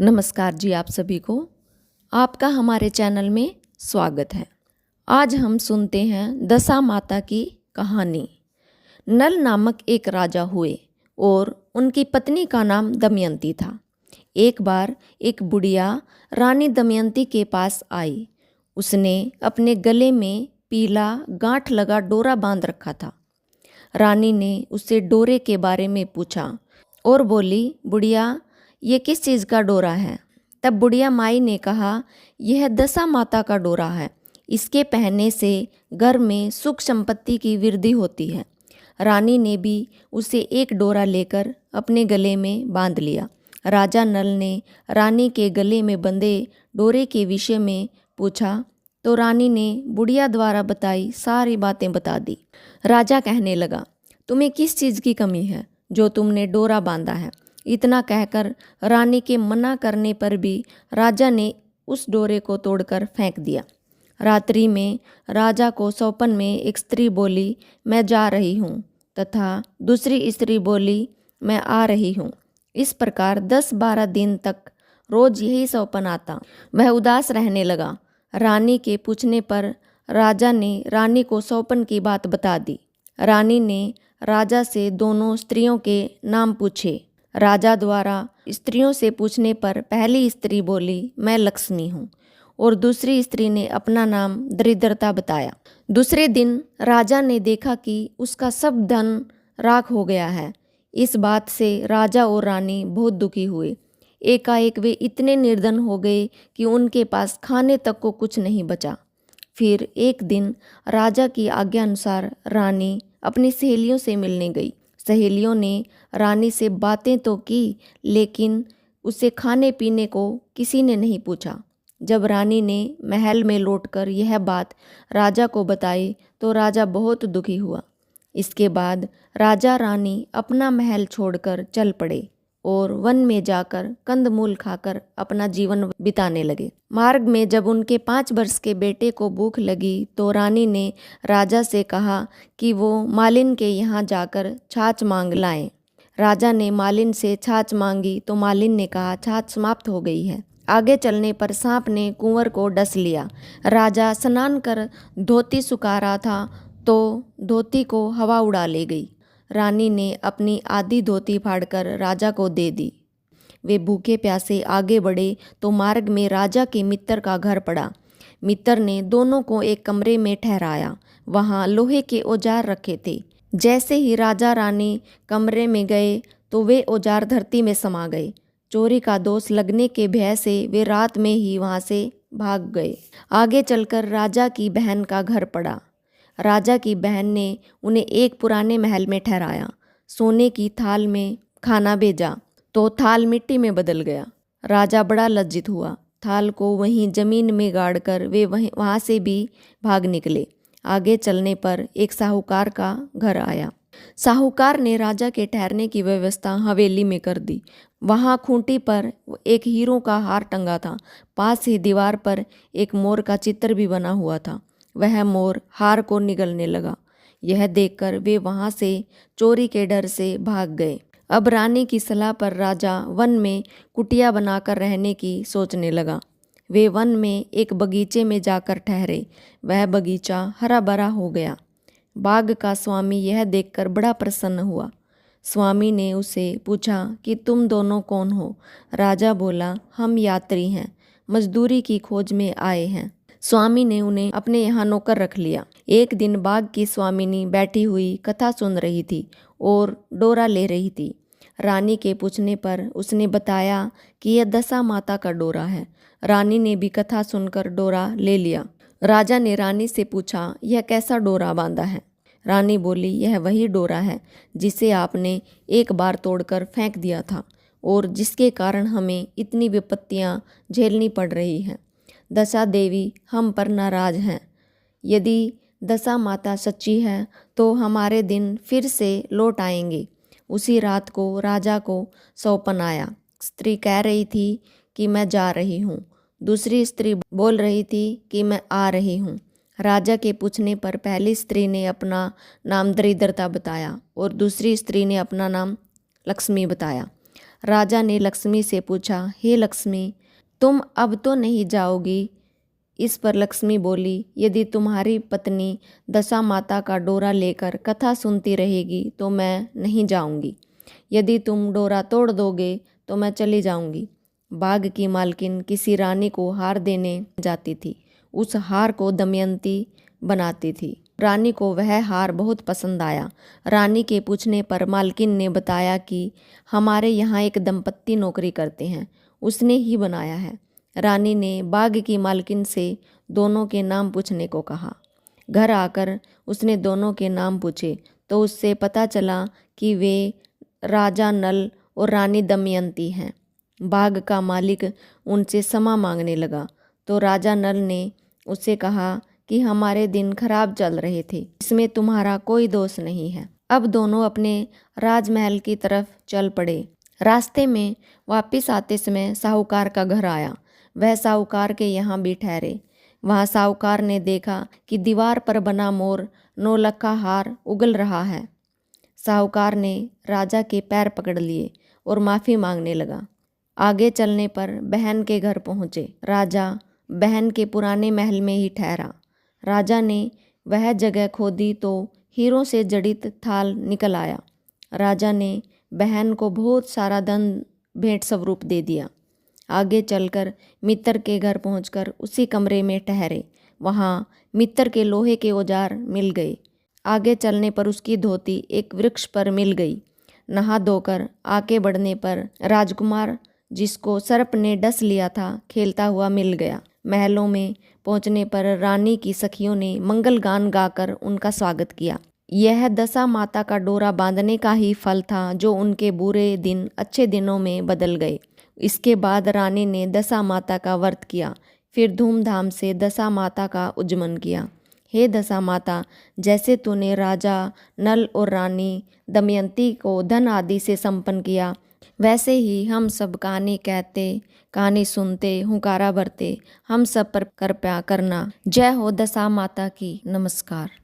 नमस्कार जी, आप सभी को आपका हमारे चैनल में स्वागत है। आज हम सुनते हैं दशा माता की कहानी। नल नामक एक राजा हुए और उनकी पत्नी का नाम दमयंती था। एक बार एक बुढ़िया रानी दमयंती के पास आई। उसने अपने गले में पीला गांठ लगा डोरा बांध रखा था। रानी ने उससे डोरे के बारे में पूछा और बोली, बुढ़िया ये किस चीज़ का डोरा है? तब बुढ़िया माई ने कहा, यह दशा माता का डोरा है। इसके पहनने से घर में सुख संपत्ति की वृद्धि होती है। रानी ने भी उसे एक डोरा लेकर अपने गले में बांध लिया। राजा नल ने रानी के गले में बंधे डोरे के विषय में पूछा तो रानी ने बुढ़िया द्वारा बताई सारी बातें बता दी। राजा कहने लगा, तुम्हें किस चीज़ की कमी है जो तुमने डोरा बांधा है? इतना कहकर रानी के मना करने पर भी राजा ने उस डोरे को तोड़कर फेंक दिया। रात्रि में राजा को सौपन में एक स्त्री बोली, मैं जा रही हूँ, तथा दूसरी स्त्री बोली, मैं आ रही हूँ। इस प्रकार 10-12 दिन तक रोज यही सौपन आता। वह उदास रहने लगा। रानी के पूछने पर राजा ने रानी को सौपन की बात बता दी। रानी ने राजा से दोनों स्त्रियों के नाम पूछे। राजा द्वारा स्त्रियों से पूछने पर पहली स्त्री बोली, मैं लक्ष्मी हूँ, और दूसरी स्त्री ने अपना नाम दरिद्रता बताया। दूसरे दिन राजा ने देखा कि उसका सब धन राख हो गया है। इस बात से राजा और रानी बहुत दुखी हुए। एकाएक वे इतने निर्धन हो गए कि उनके पास खाने तक को कुछ नहीं बचा। फिर एक दिन राजा की आज्ञा अनुसार रानी अपनी सहेलियों से मिलने गई। सहेलियों ने रानी से बातें तो की, लेकिन उसे खाने पीने को किसी ने नहीं पूछा। जब रानी ने महल में लौटकर यह बात राजा को बताई तो राजा बहुत दुखी हुआ। इसके बाद राजा रानी अपना महल छोड़कर चल पड़े और वन में जाकर कंदमूल खाकर अपना जीवन बिताने लगे। मार्ग में जब उनके 5 वर्ष के बेटे को भूख लगी तो रानी ने राजा से कहा कि वो मालिन के यहाँ जाकर छाछ मांग लाएं। राजा ने मालिन से छाछ मांगी तो मालिन ने कहा, छाछ समाप्त हो गई है। आगे चलने पर सांप ने कुंवर को डस लिया। राजा स्नान कर धोती सुखा रहा था तो धोती को हवा उड़ा ले गई। रानी ने अपनी आधी धोती फाड़कर राजा को दे दी। वे भूखे प्यासे आगे बढ़े तो मार्ग में राजा के मित्र का घर पड़ा। मित्र ने दोनों को एक कमरे में ठहराया। वहाँ लोहे के औजार रखे थे। जैसे ही राजा रानी कमरे में गए तो वे औजार धरती में समा गए। चोरी का दोष लगने के भय से वे रात में ही वहाँ से भाग गए। आगे चलकर राजा की बहन का घर पड़ा। राजा की बहन ने उन्हें एक पुराने महल में ठहराया। सोने की थाल में खाना भेजा तो थाल मिट्टी में बदल गया। राजा बड़ा लज्जित हुआ। थाल को वहीं जमीन में गाड़कर वे वहाँ से भी भाग निकले। आगे चलने पर एक साहूकार का घर आया। साहूकार ने राजा के ठहरने की व्यवस्था हवेली में कर दी। वहाँ खूंटी पर एक हीरों का हार टंगा था। पास ही दीवार पर एक मोर का चित्र भी बना हुआ था। वह मोर हार को निगलने लगा। यह देखकर वे वहाँ से चोरी के डर से भाग गए। अब रानी की सलाह पर राजा वन में कुटिया बनाकर रहने की सोचने लगा। वे वन में एक बगीचे में जाकर ठहरे। वह बगीचा हरा भरा हो गया। बाग का स्वामी यह देखकर बड़ा प्रसन्न हुआ। स्वामी ने उसे पूछा कि तुम दोनों कौन हो? राजा बोला, हम यात्री हैं, मजदूरी की खोज में आए हैं। स्वामी ने उन्हें अपने यहाँ नौकर रख लिया। एक दिन बाग की स्वामिनी बैठी हुई कथा सुन रही थी और डोरा ले रही थी। रानी के पूछने पर उसने बताया कि यह दशा माता का डोरा है। रानी ने भी कथा सुनकर डोरा ले लिया। राजा ने रानी से पूछा, यह कैसा डोरा बांधा है? रानी बोली, यह वही डोरा है जिसे आपने एक बार तोड़कर फेंक दिया था और जिसके कारण हमें इतनी विपत्तियां झेलनी पड़ रही हैं। दशा देवी हम पर नाराज हैं। यदि दशा माता सच्ची है तो हमारे दिन फिर से लौट आएंगे। उसी रात को राजा को सौपन आया। स्त्री कह रही थी कि मैं जा रही हूँ। दूसरी स्त्री बोल रही थी कि मैं आ रही हूँ। राजा के पूछने पर पहली स्त्री ने अपना नाम दरिद्रता बताया और दूसरी स्त्री ने अपना नाम लक्ष्मी बताया। राजा ने लक्ष्मी से पूछा, हे लक्ष्मी, तुम अब तो नहीं जाओगी? इस पर लक्ष्मी बोली, यदि तुम्हारी पत्नी दशा माता का डोरा लेकर कथा सुनती रहेगी तो मैं नहीं जाऊंगी। यदि तुम डोरा तोड़ दोगे तो मैं चली जाऊंगी। बाग की मालकिन किसी रानी को हार देने जाती थी। उस हार को दमयंती बनाती थी। रानी को वह हार बहुत पसंद आया। रानी के पूछने पर मालकिन ने बताया कि हमारे यहाँ एक दंपत्ति नौकरी करते हैं, उसने ही बनाया है। रानी ने बाग की मालकिन से दोनों के नाम पूछने को कहा। घर आकर उसने दोनों के नाम पूछे तो उससे पता चला कि वे राजा नल और रानी दमयंती हैं। बाग का मालिक उनसे क्षमा मांगने लगा तो राजा नल ने उससे कहा कि हमारे दिन खराब चल रहे थे, इसमें तुम्हारा कोई दोष नहीं है। अब दोनों अपने राजमहल की तरफ चल पड़े। रास्ते में वापस आते समय साहूकार का घर आया। वह साहूकार के यहाँ भी ठहरे। वहाँ साहूकार ने देखा कि दीवार पर बना मोर नौलखा हार उगल रहा है। साहूकार ने राजा के पैर पकड़ लिए और माफ़ी मांगने लगा। आगे चलने पर बहन के घर पहुँचे। राजा बहन के पुराने महल में ही ठहरा। राजा ने वह जगह खोदी तो हीरों से जड़ित थाल निकल आया। राजा ने बहन को बहुत सारा धन भेंट स्वरूप दे दिया। आगे चलकर मित्र के घर पहुंचकर उसी कमरे में ठहरे। वहाँ मित्र के लोहे के औजार मिल गए। आगे चलने पर उसकी धोती एक वृक्ष पर मिल गई। नहा धोकर आगे बढ़ने पर राजकुमार जिसको सर्प ने डस लिया था खेलता हुआ मिल गया। महलों में पहुंचने पर रानी की सखियों ने मंगल गान गाकर उनका स्वागत किया। यह दशा माता का डोरा बांधने का ही फल था जो उनके बुरे दिन अच्छे दिनों में बदल गए। इसके बाद रानी ने दशा माता का व्रत किया, फिर धूमधाम से दशा माता का उज्जमन किया। हे दशा माता, जैसे तूने राजा नल और रानी दमयंती को धन आदि से संपन्न किया, वैसे ही हम सब कहानी कहते, कहानी सुनते, हुंकारा भरते हम सब पर कृपया करना। जय हो दशा माता की। नमस्कार।